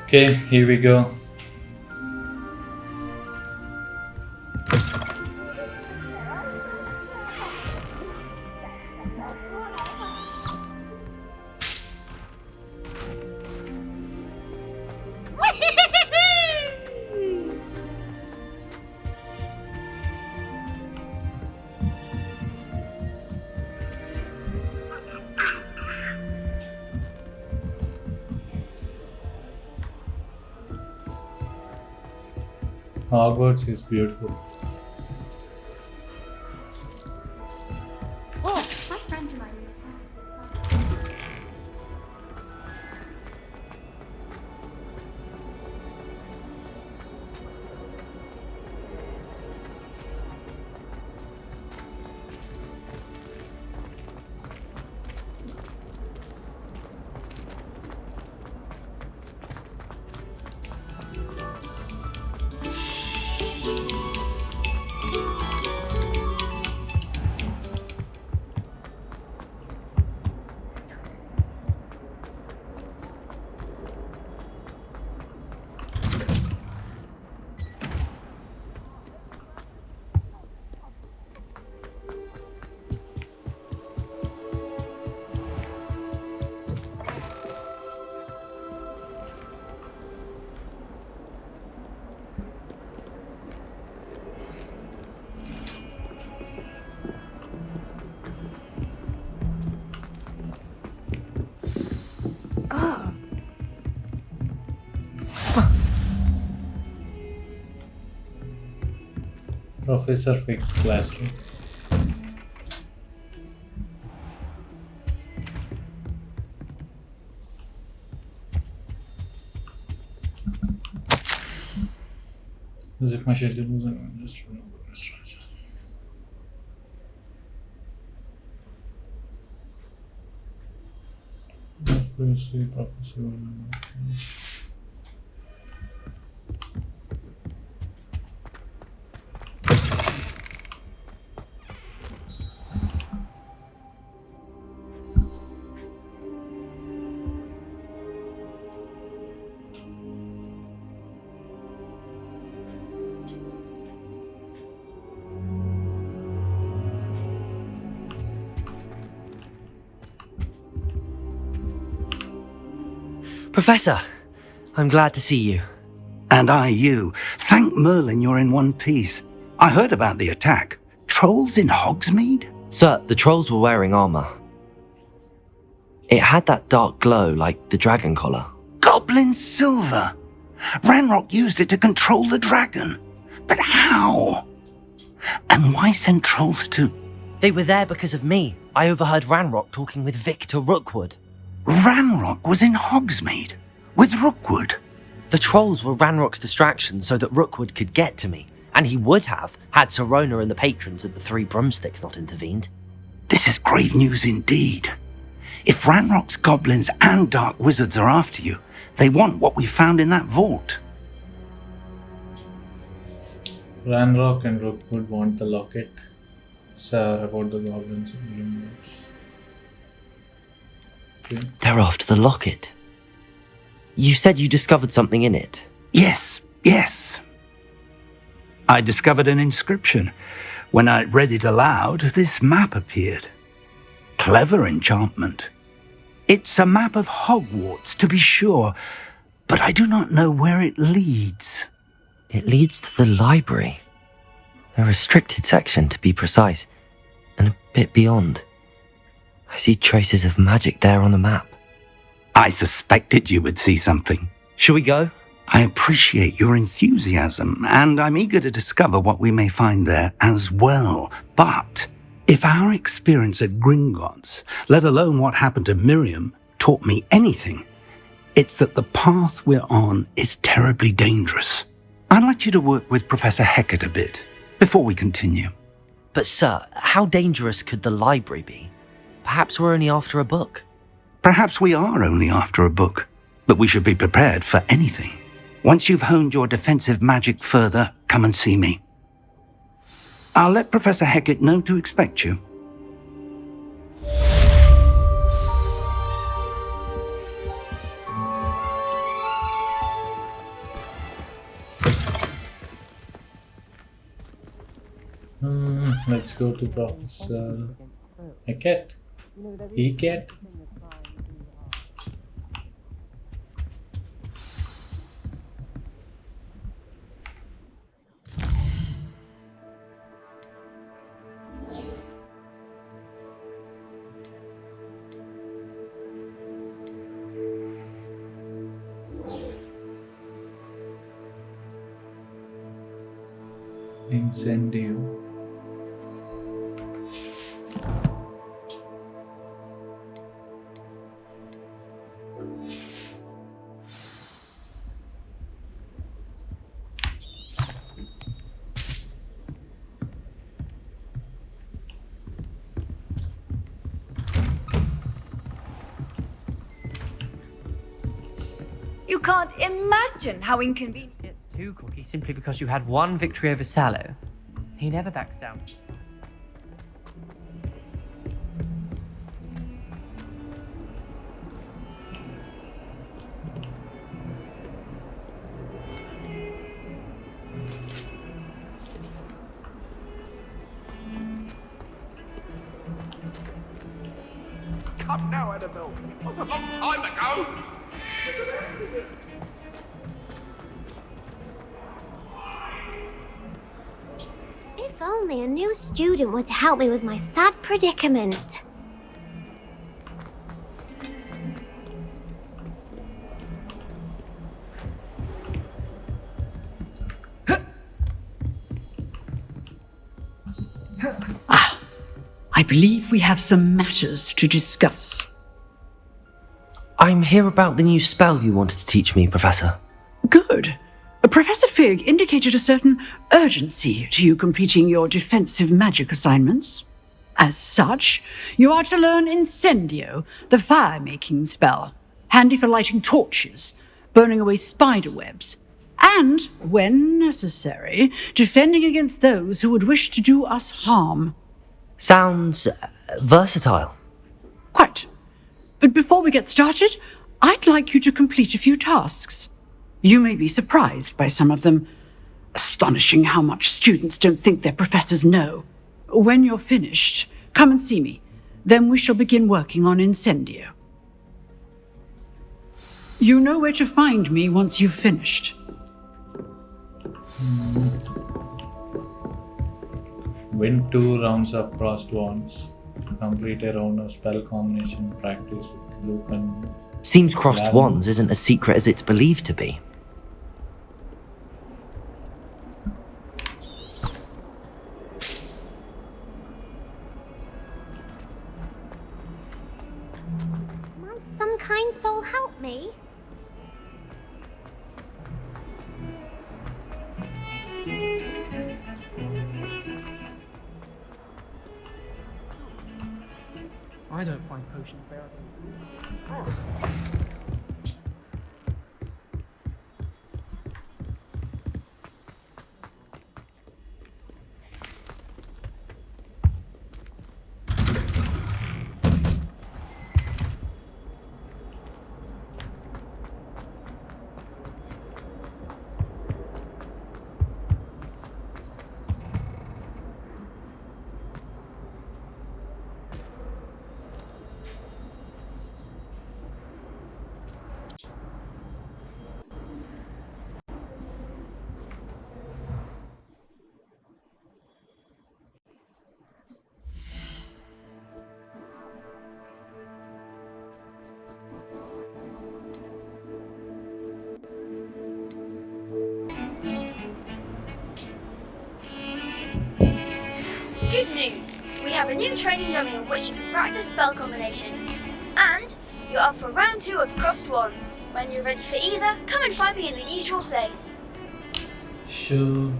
Okay, here we go. Hogwarts is beautiful. Oh, my friends and I. Professor Fig's classroom. As if my schedule was just Please see Professor. Professor, I'm glad to see you. And I you. Thank Merlin you're in one piece. I heard about the attack. Trolls in Hogsmeade? Sir, the trolls were wearing armor. It had that dark glow like the dragon collar. Goblin silver! Ranrock used it to control the dragon. But how? And why send trolls to... They were there because of me. I overheard Ranrock talking with Victor Rookwood. Ranrock was in Hogsmeade? With Rookwood? The trolls were Ranrock's distraction so that Rookwood could get to me. And he would have, had Sirona and the patrons at the Three Broomsticks not intervened. This is grave news indeed. If Ranrock's goblins and dark wizards are after you, they want what we found in that vault. Ranrock and Rookwood want the locket. Sir, about the goblins and humans. Okay. They're after the locket. You said you discovered something in it. Yes. I discovered an inscription. When I read it aloud, this map appeared. Clever enchantment. It's a map of Hogwarts, to be sure, but I do not know where it leads. It leads to the library. A restricted section, to be precise, and a bit beyond. I see traces of magic there on the map. I suspected you would see something. Shall we go? I appreciate your enthusiasm, and I'm eager to discover what we may find there as well. But if our experience at Gringotts, let alone what happened to Miriam, taught me anything, it's that the path we're on is terribly dangerous. I'd like you to work with Professor Hecat a bit before we continue. But sir, how dangerous could the library be? Perhaps we're only after a book. Perhaps we are only after a book, but we should be prepared for anything. Once you've honed your defensive magic further, come and see me. I'll let Professor Hecat know to expect you. Let's go to Professor Eckett. Eckett? Incendio. You can't imagine how inconvenient. It's too cocky simply because you had one victory over Sallow. He never backs down. Come now, Annabelle. It was a long time ago. If only a new student were to help me with my sad predicament. I believe we have some matters to discuss. I'm here about the new spell you wanted to teach me, Professor. Good. Professor Fig indicated a certain urgency to you completing your defensive magic assignments. As such, you are to learn Incendio, the fire-making spell, handy for lighting torches, burning away spider webs, and, when necessary, defending against those who would wish to do us harm. Sounds versatile. Quite. But before we get started, I'd like you to complete a few tasks. You may be surprised by some of them. Astonishing how much students don't think their professors know. When you're finished, come and see me. Then we shall begin working on Incendio. You know where to find me once you've finished. Win 2 rounds of crossed wands. Complete a round of spell combination practice with Luke and Seems crossed Gavin. wands isn't as secret as it's believed to be. Might some kind soul help me? I don't find potions very. Good news! We have a new training dummy on which you can practice spell combinations. And you're up for round 2 of Crossed Wands. When you're ready for either, come and find me in the usual place. Sure.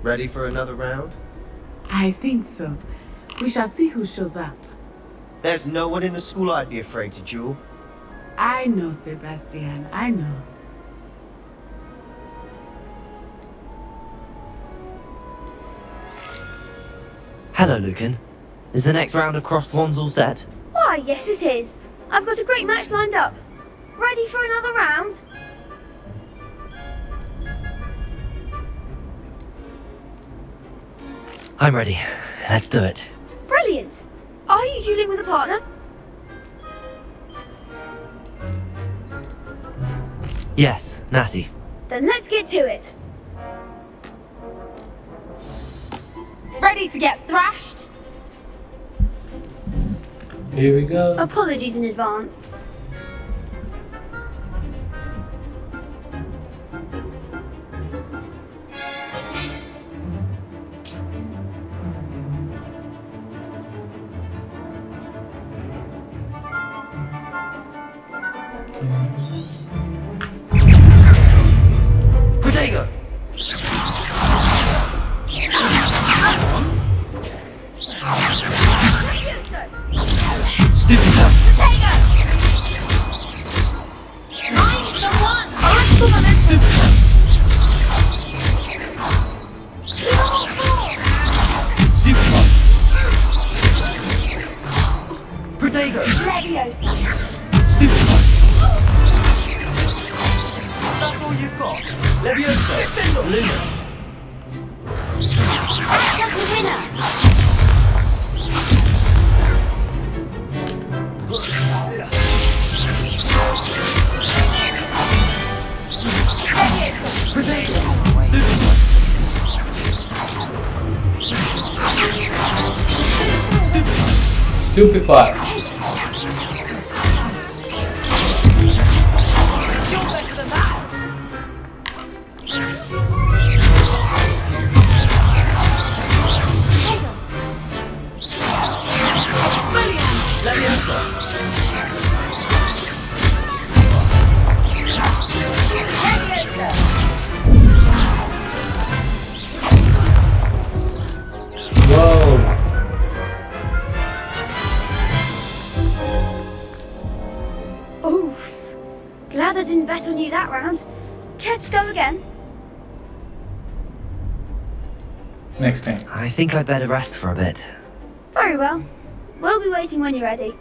Ready for another round? I think so. We shall see who shows up. There's no one in the school I'd be afraid to duel. I know, Sebastian. I know. Hello, Lucan. Is the next round of crossed wands all set? Why, yes it is. I've got a great match lined up. Ready for another round? I'm ready. Let's do it. Brilliant. Are you dueling with a partner? Yes, Natty. Then let's get to it. Ready to get thrashed? Here we go. Apologies in advance. Protego! Stupid. Protego! Leviosa! Stupid. That's all you've got. Leviosa! Lumos! That's the winner! Stupefy. Whoa. Oof. Glad I didn't bet on you that round. Care to go again? Next time. I think I'd better rest for a bit. Very well. We'll be waiting when you're ready.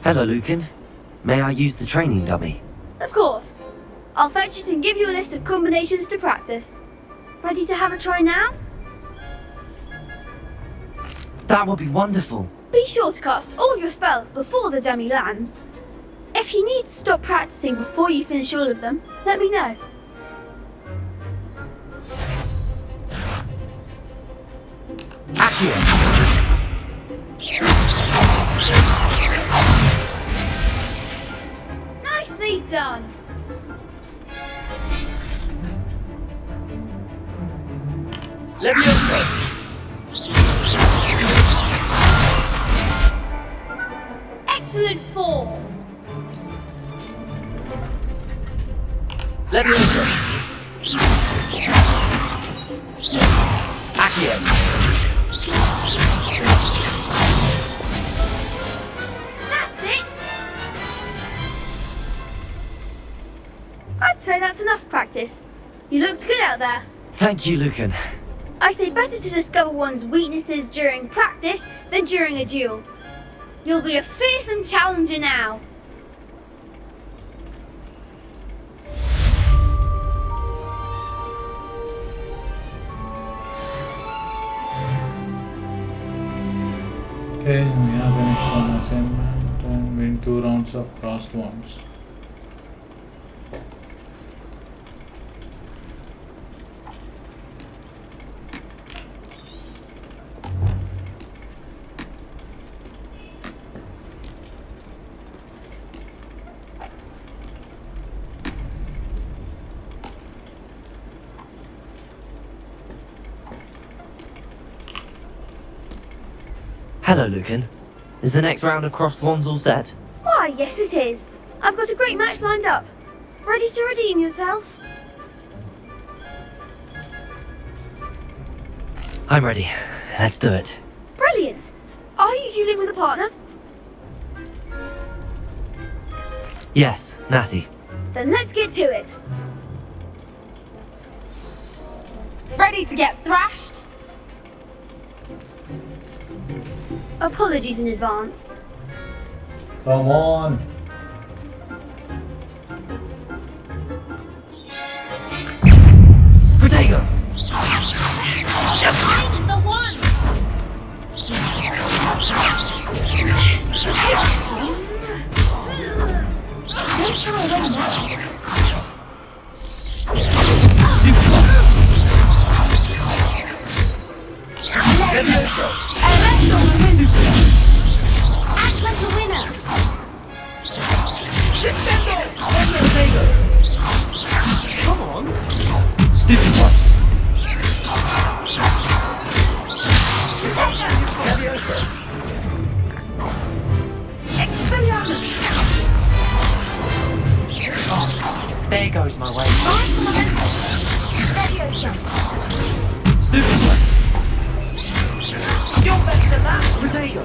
Hello, Lucan. May I use the training dummy? Of course. I'll fetch it and give you a list of combinations to practice. Ready to have a try now? That would be wonderful. Be sure to cast all your spells before the dummy lands. If you need to stop practicing before you finish all of them, let me know. Accio! Nicely done. Leviosa! Excellent form. Leviosa! Accio! That's it. I'd say that's enough practice. You looked good out there. Thank you, Lucan. I say better to discover one's weaknesses during practice than during a duel. You'll be a fearsome challenger now. Okay, we have finished one assignment and win 2 rounds of crossed ones. Hello, Lucan. Is the next round of crossed wands all set? Why, yes it is. I've got a great match lined up. Ready to redeem yourself? I'm ready. Let's do it. Brilliant. Are you dueling with a partner? Yes, Natty. Then let's get to it. Ready to get thrashed? Apologies in advance. Come on! Protego! The one! Act like a winner. Come on! Stupid one! There goes my way. Stupid one! You're better than that. Protego!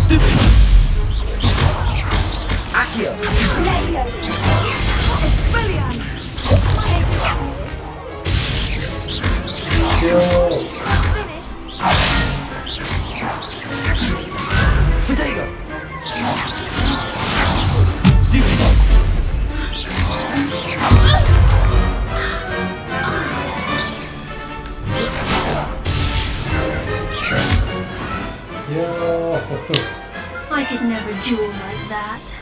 Stupid one! Accio! Protego! Stupid one! Yo! I could never duel like that.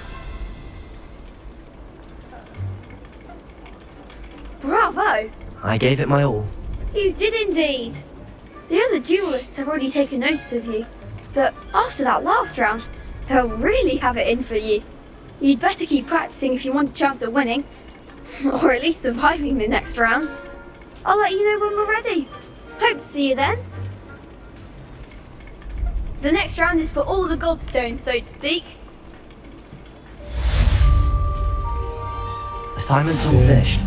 Bravo! I gave it my all. You did indeed. The other duelists have already taken notice of you, but after that last round, they'll really have it in for you. You'd better keep practicing if you want a chance at winning, or at least surviving the next round. I'll let you know when we're ready. Hope to see you then. The next round is for all the gobstones, so to speak. Assignment's all finished.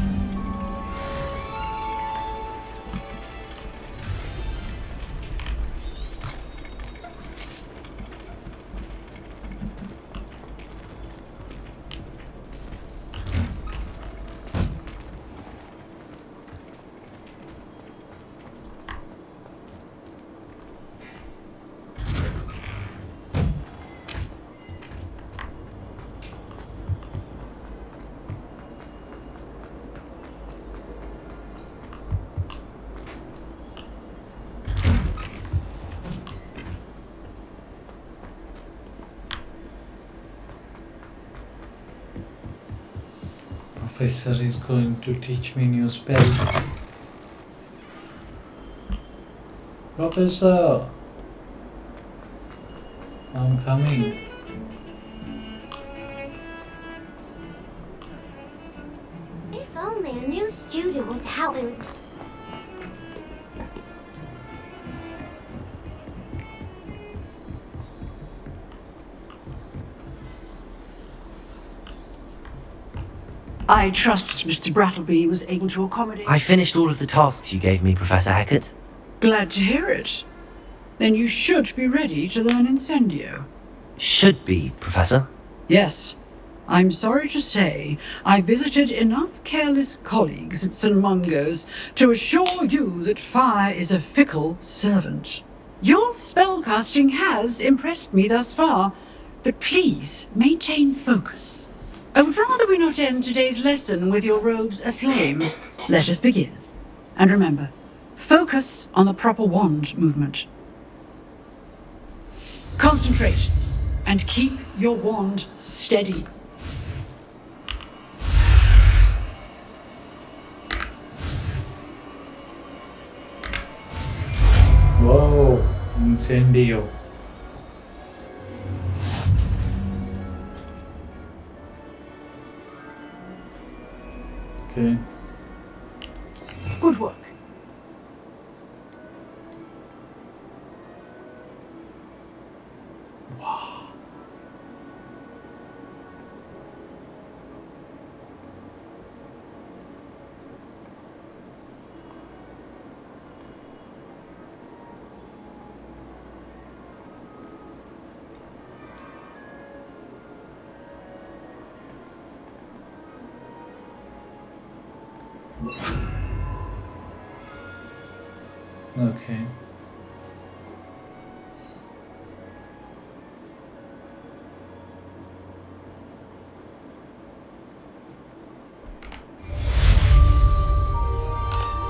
Professor is going to teach me new spell. Professor! I'm coming. If only a new student were to help me with... I trust Mr. Brattleby was able to accommodate... I finished all of the tasks you gave me, Professor Hackett. Glad to hear it. Then you should be ready to learn Incendio. Should be, Professor. Yes. I'm sorry to say, I visited enough careless colleagues at St. Mungo's to assure you that fire is a fickle servant. Your spellcasting has impressed me thus far, but please maintain focus. I would rather we not end today's lesson with your robes aflame. Let us begin. And remember, focus on the proper wand movement. Concentrate, and keep your wand steady. Whoa, incendio. Okay. Good work. Okay.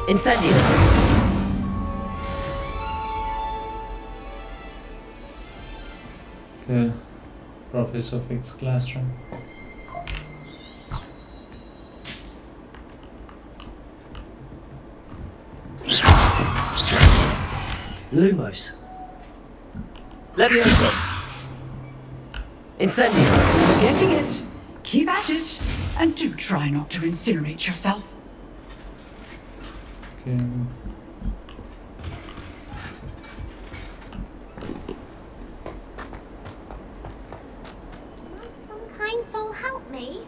Incendio! Okay. Professor Fix classroom. Lumos. Leviosa. Incendio. Getting it. Keep at it. And do try not to incinerate yourself. Okay. Some kind soul help me?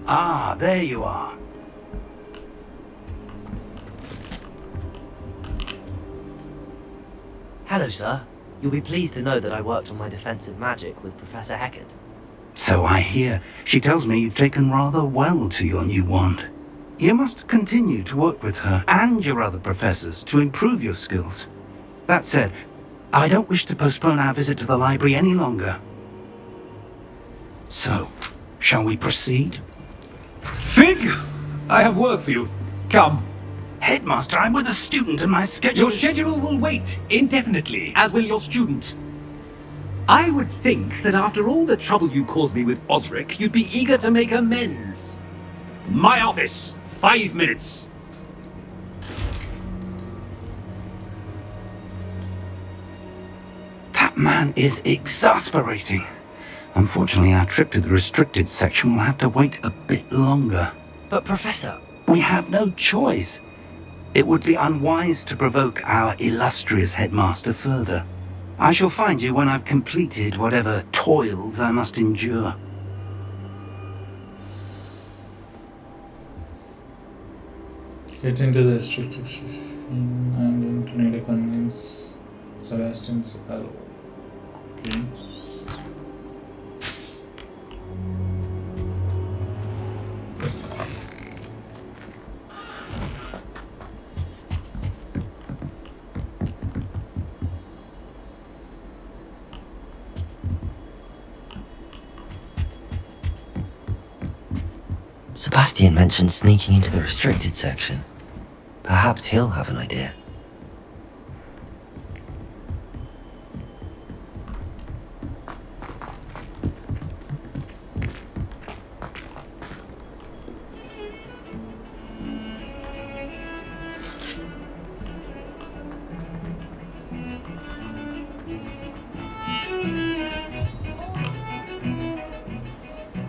Ah, there you are. Hello, sir. You'll be pleased to know that I worked on my defensive magic with Professor Heckert. So I hear. She tells me you've taken rather well to your new wand. You must continue to work with her and your other professors to improve your skills. That said, I don't wish to postpone our visit to the library any longer. So, shall we proceed? Fig! I have work for you. Come. Headmaster, I'm with a student and my schedule... Your schedule will wait indefinitely, as will your student. I would think that after all the trouble you caused me with Osric, you'd be eager to make amends. My office. 5 minutes. That man is exasperating. Unfortunately, our trip to the restricted section will have to wait a bit longer. But Professor... We have no choice. It would be unwise to provoke our illustrious headmaster further. I shall find you when I've completed whatever toils I must endure. Get into the restricted section and to need to convince Sebastian's hello. Okay. Sebastian mentioned sneaking into the restricted section. Perhaps he'll have an idea.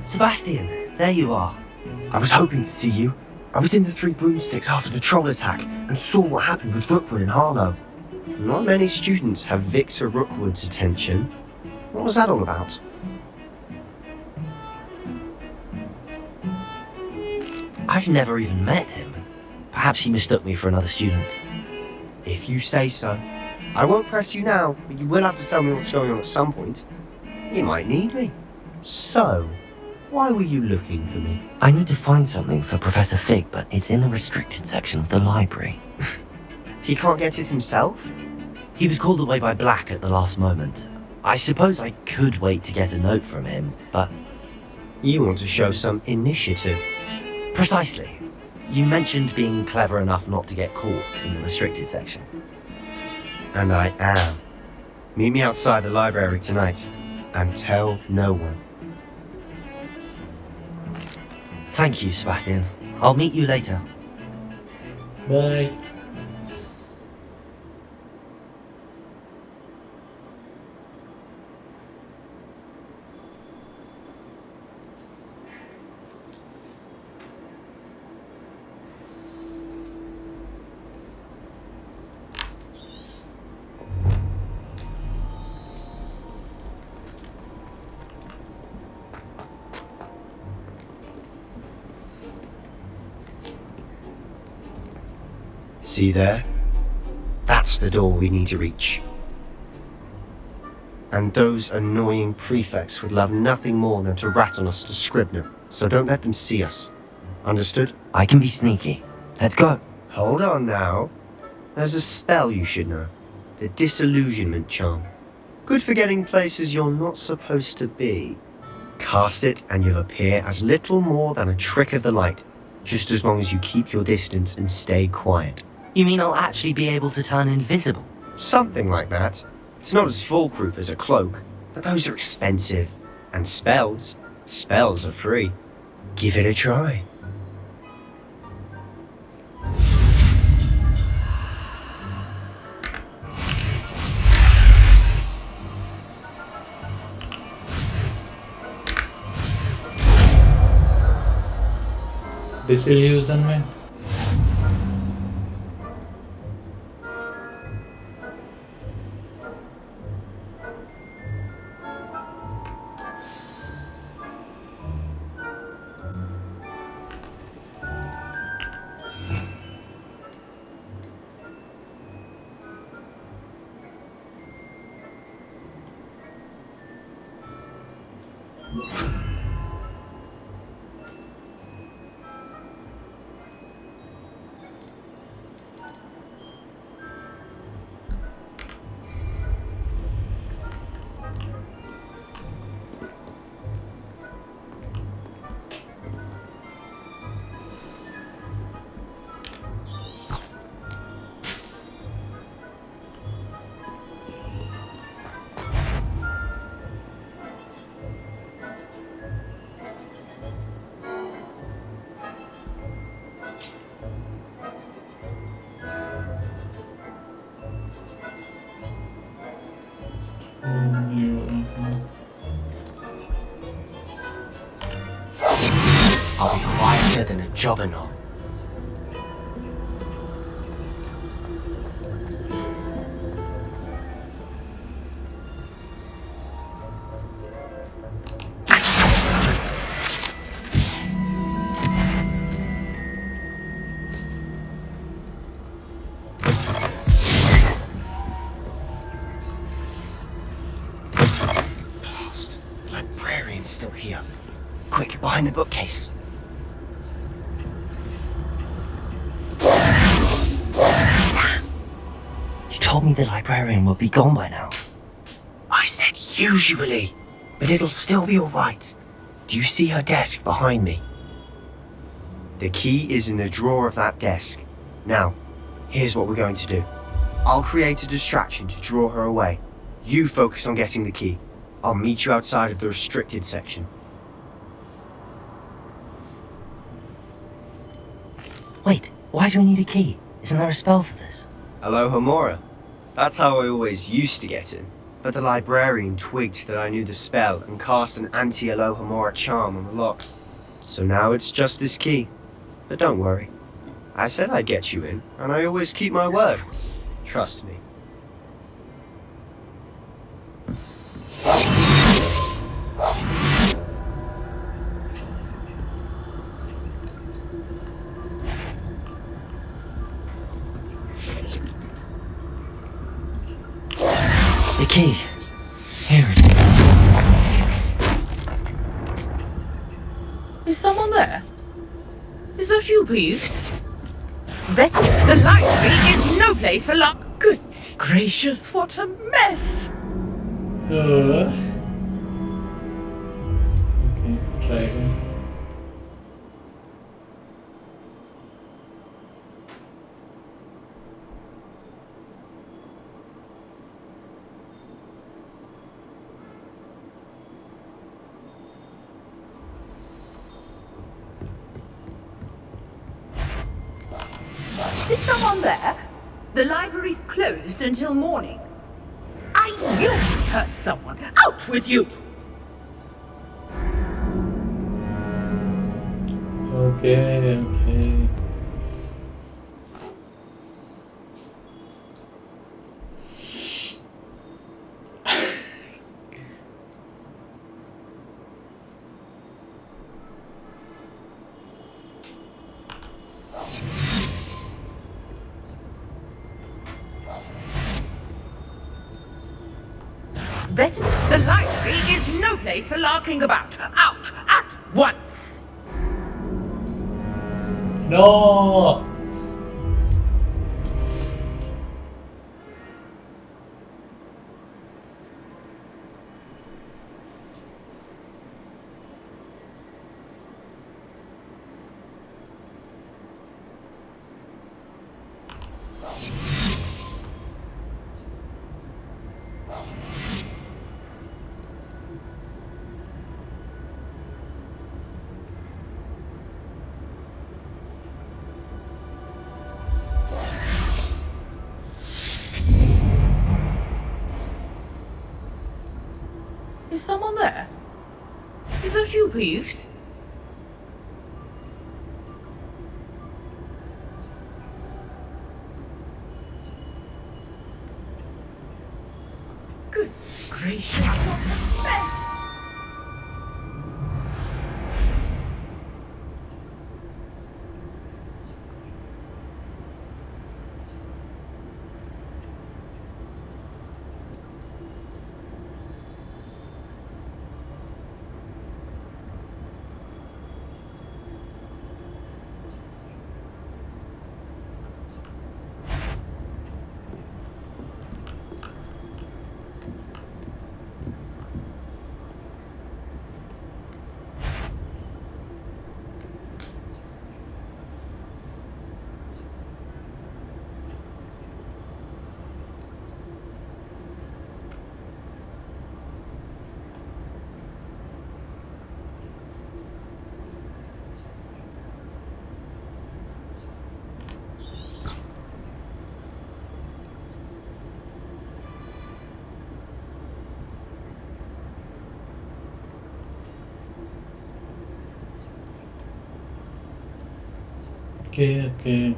Sebastian, there you are. I was hoping to see you. I was in the Three Broomsticks after the troll attack and saw what happened with Rookwood and Harlow. Not many students have Victor Rookwood's attention. What was that all about? I've never even met him. Perhaps he mistook me for another student. If you say so. I won't press you now, but you will have to tell me what's going on at some point. You might need me. So, why were you looking for me? I need to find something for Professor Fig, but it's in the restricted section of the library. He can't get it himself? He was called away by Black at the last moment. I suppose I could wait to get a note from him, but... You want to show some initiative. Precisely. You mentioned being clever enough not to get caught in the restricted section. And I am. Meet me outside the library tonight, and tell no one. Thank you, Sebastian. I'll meet you later. Bye. See there? That's the door we need to reach. And those annoying prefects would love nothing more than to rat on us to Scribner, so don't let them see us. Understood? I can be sneaky. Let's go. Hold on now. There's a spell you should know. The Disillusionment Charm. Good for getting places you're not supposed to be. Cast it and you'll appear as little more than a trick of the light, just as long as you keep your distance and stay quiet. You mean I'll actually be able to turn invisible? Something like that. It's not as foolproof as a cloak, but those are expensive. And spells are free. Give it a try. Disillusionment. I'll be quieter than a jobberknoll. Blast. The librarian's still here. Quick, behind the bookcase. You told me the librarian would be gone by now. I said usually, but it'll still be alright. Do you see her desk behind me? The key is in the drawer of that desk. Now, here's what we're going to do. I'll create a distraction to draw her away. You focus on getting the key. I'll meet you outside of the restricted section. Wait, why do I need a key? Isn't there a spell for this? Hello, Homora. That's how I always used to get in. but the librarian twigged that I knew the spell and cast an anti-Alohomora charm on the lock. So now it's just this key. But don't worry. I said I'd get you in, and I always keep my word. Trust me. The key. Here it is. Is someone there? Is that you, Peeves? Betty, the library is no place for luck. Goodness gracious, what a mess! Okay, try again. Is someone there? The library's closed until morning. I knew it hurt someone. Out with you! Okay. Betty, the library is no place for larking about. Out at once! No! Is someone there? Is that you, Peeves? Goodness gracious, what a mess! Okay.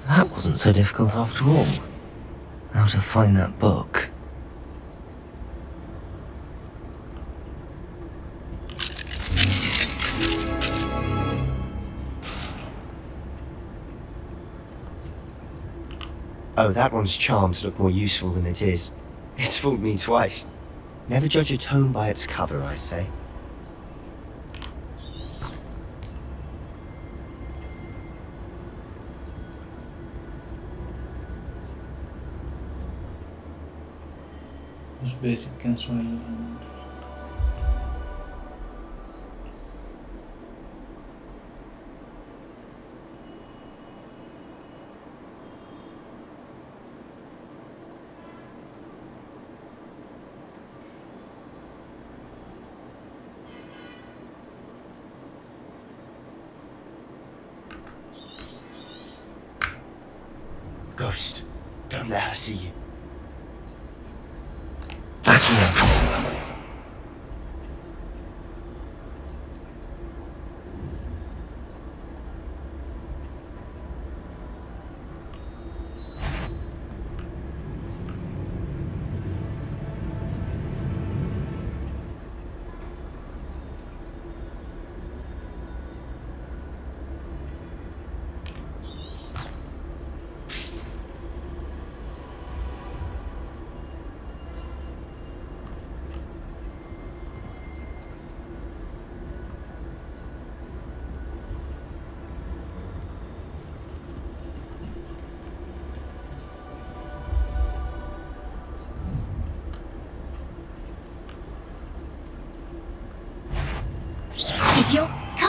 That wasn't so difficult after all. How to find that book. Oh, that one's charmed to look more useful than it is. It's fooled me twice. Never judge a tome by its cover, I say. Just basic cancel and Ghost, don't let her see you.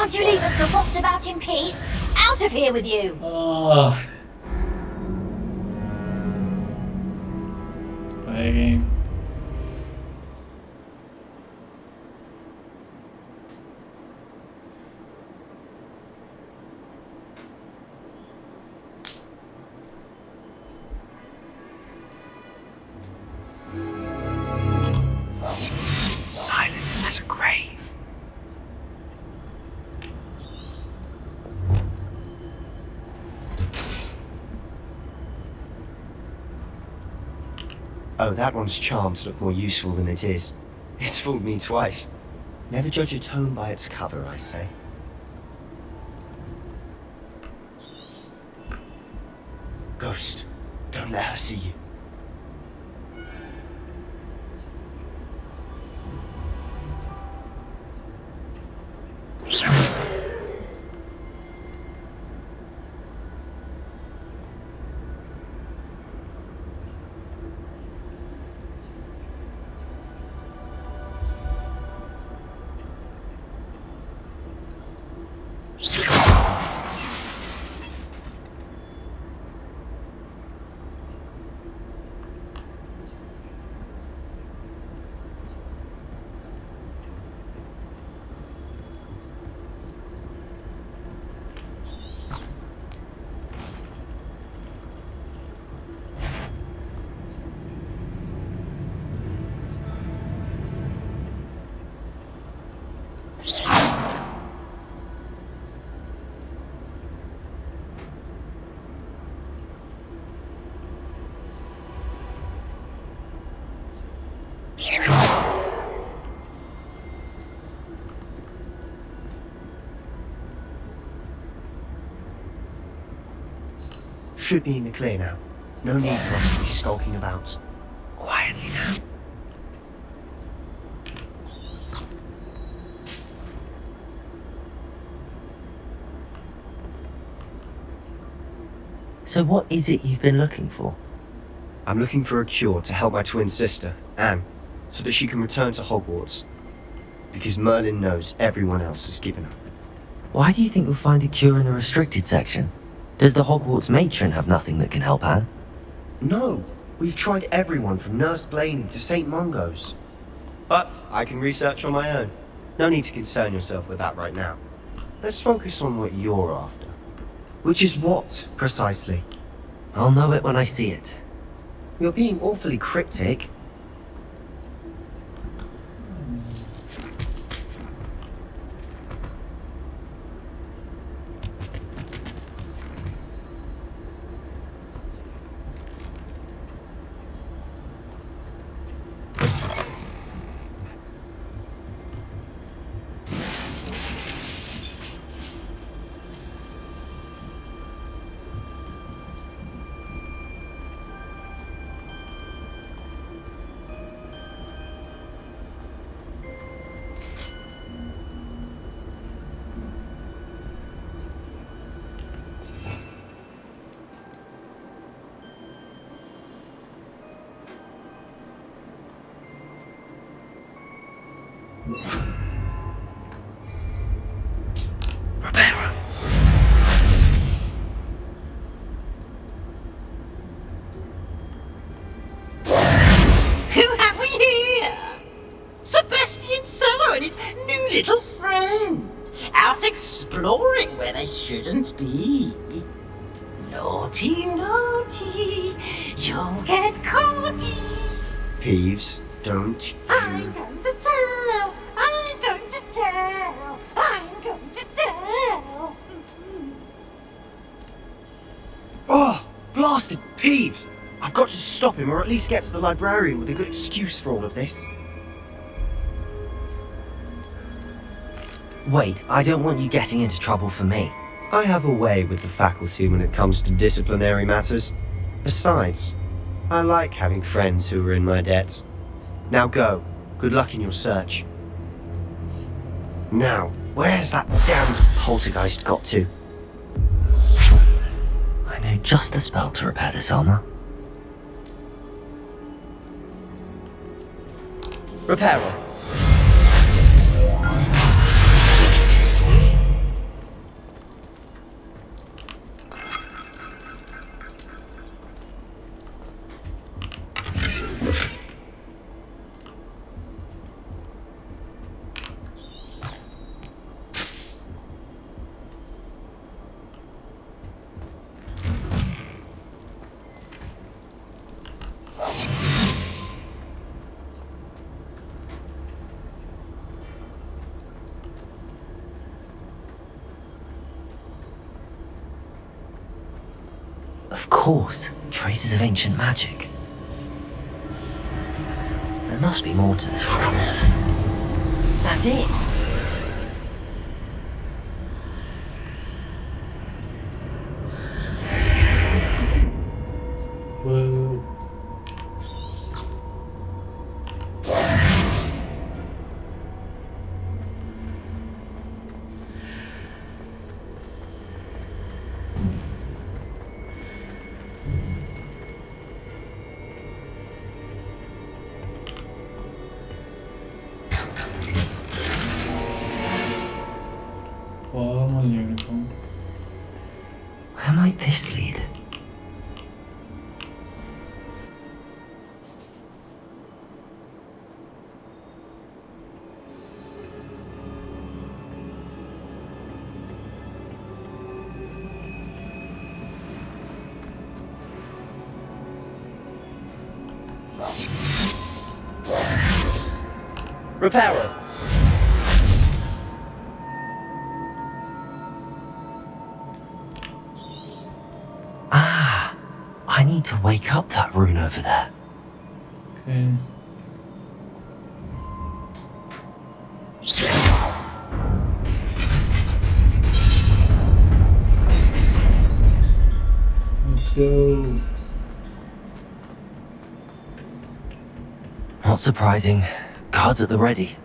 Can't you leave us to rot about in peace? Out of here with you! Play again. Silent as a grave. Oh, that one's charmed to look more useful than it is. It's fooled me twice. Never judge a tome by its cover, I say. Ghost, don't let her see you. Should be in the clear now. No need for us to be skulking about. Quietly now. So what is it you've been looking for? I'm looking for a cure to help my twin sister, Anne, so that she can return to Hogwarts. Because Merlin knows everyone else has given up. Why do you think you'll find a cure in a restricted section? Does the Hogwarts matron have nothing that can help Anne? No, we've tried everyone from Nurse Blaney to St. Mungo's. But I can research on my own. No need to concern yourself with that right now. Let's focus on what you're after. Which is what, precisely? I'll know it when I see it. You're being awfully cryptic. Who have we here? Sebastian Cello and his new little friend. Out exploring where they shouldn't be. Naughty, naughty, you'll get caughty. Peeves, don't I'm going to tell, I'm going to tell, I'm going to tell. Oh, blasted Peeves! I've got to stop him, or at least get to the librarian with a good excuse for all of this. Wait, I don't want you getting into trouble for me. I have a way with the faculty when it comes to disciplinary matters. Besides, I like having friends who are in my debt. Now go. Good luck in your search. Now, where's that damned poltergeist got to? I know just the spell to repair this armor. Reparo. Of course, traces of ancient magic. There must be more to this one. That's it! Whoa. Formal uniform. Where might this lead? Reparo! Ah, I need to wake up that rune over there. Okay. Let's go. Not surprising. Cards at the ready.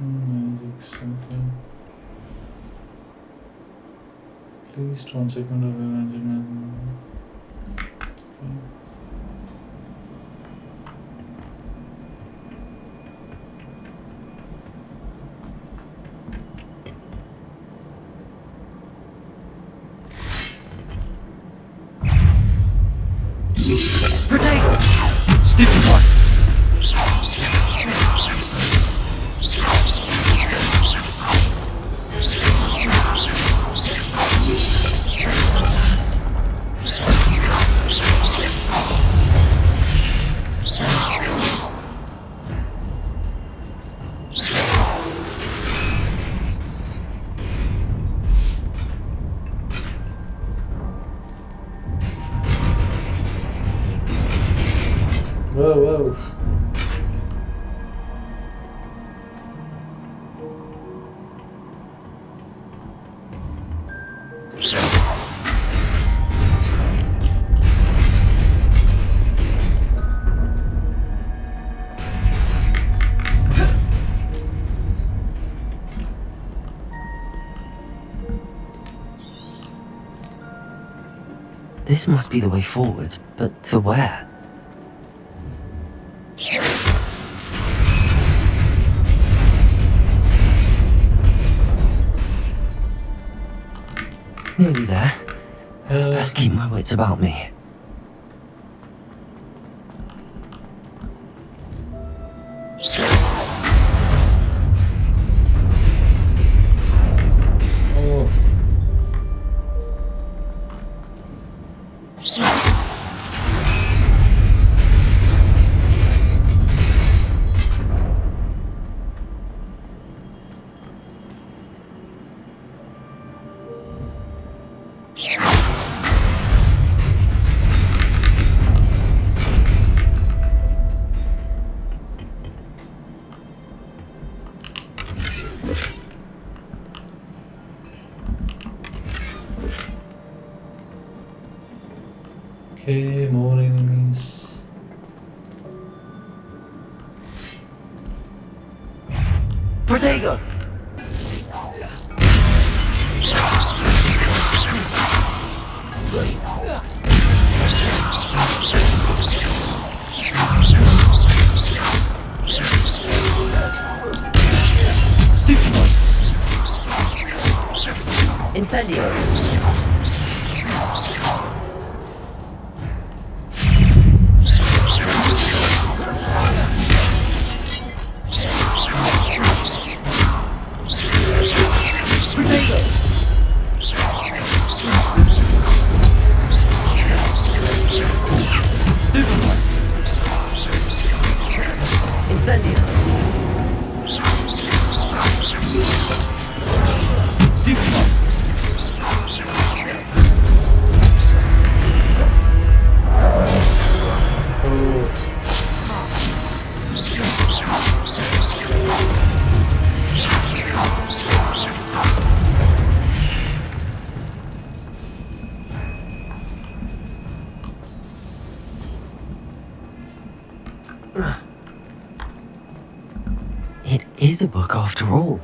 Magic something. At least 1 second of imagination. Potato! Stiffy one! Whoa, whoa. This must be the way forward, but to where? Nearly there. Best keep my wits about me. Oh. Okay, more enemies. Protego! Incendio! It is a book after all.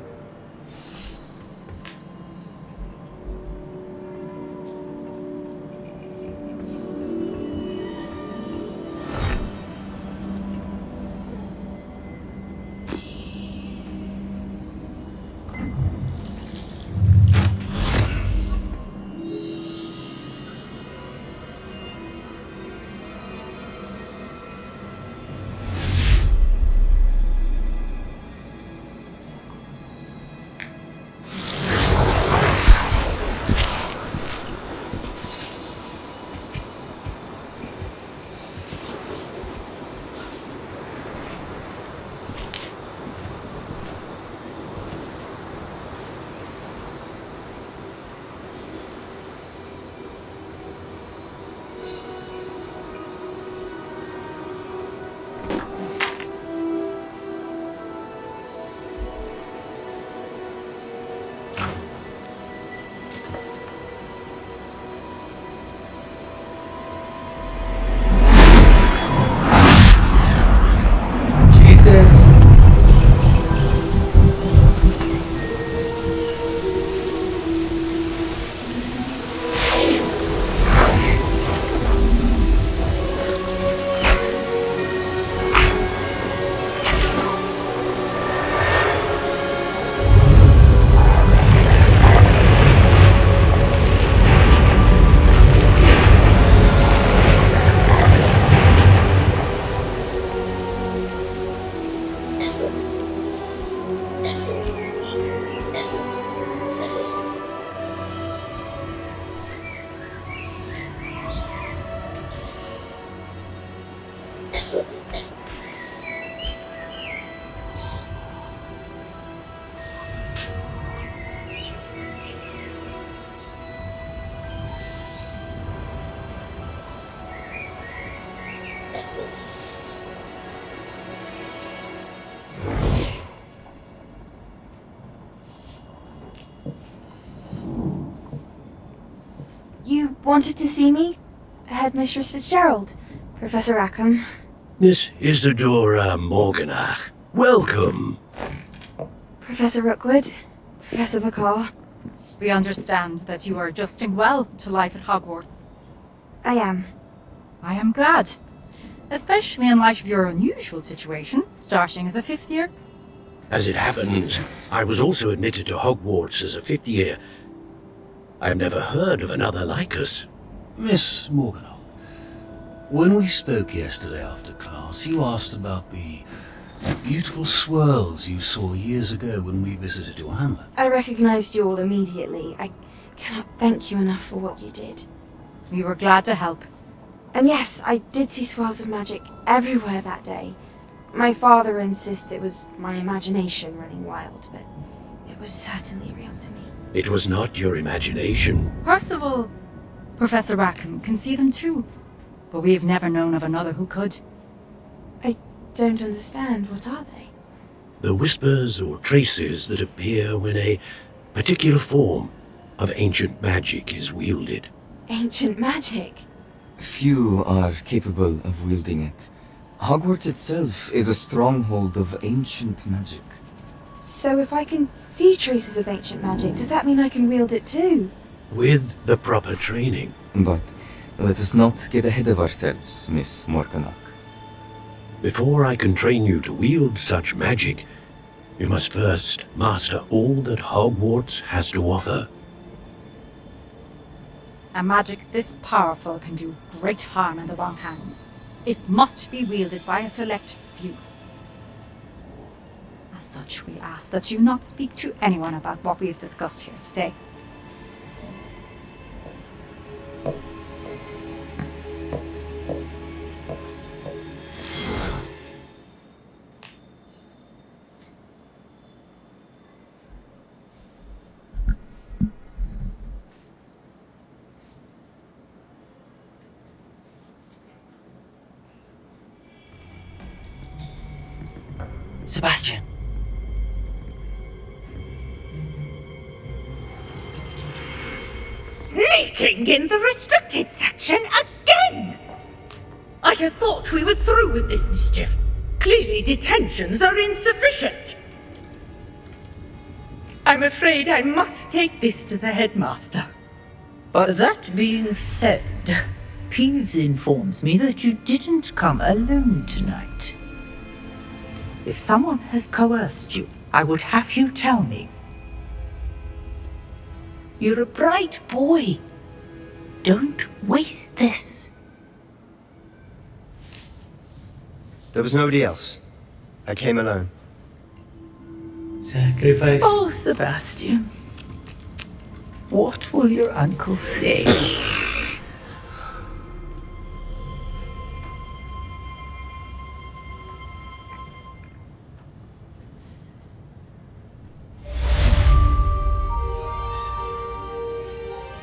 You wanted to see me? Headmistress Fitzgerald, Professor Rackham. Miss Isadora Morganach, welcome. Professor Rookwood, Professor Bakar. We understand that you are adjusting well to life at Hogwarts. I am. I am glad. Especially in light of your unusual situation, starting as a 5th year. As it happens, I was also admitted to Hogwarts as a 5th year. I've never heard of another like us. Miss Morganach, when we spoke yesterday after class, you asked about the beautiful swirls you saw years ago when we visited your hamlet. I recognized you all immediately. I cannot thank you enough for what you did. We were glad to help. And yes, I did see swirls of magic everywhere that day. My father insists it was my imagination running wild, but it was certainly real to me. It was not your imagination. Percival, Professor Rackham can see them too, but we have never known of another who could. I don't understand. What are they? The whispers or traces that appear when a particular form of ancient magic is wielded. Ancient magic? Few are capable of wielding it. Hogwarts itself is a stronghold of ancient magic. So if I can see traces of ancient magic, does that mean I can wield it too? With the proper training. But let us not get ahead of ourselves, Miss Morganach. Before I can train you to wield such magic, you must first master all that Hogwarts has to offer. A magic this powerful can do great harm in the wrong hands. It must be wielded by a select few. As such, we ask that you not speak to anyone about what we have discussed here today. Sebastian. Sneaking in the restricted section again! I had thought we were through with this mischief. Clearly detentions are insufficient. I'm afraid I must take this to the headmaster. But that being said, Peeves informs me that you didn't come alone tonight. If someone has coerced you, I would have you tell me. You're a bright boy. Don't waste this. There was nobody else. I came alone. Sacrifice. Oh, Sebastian. What will your uncle say?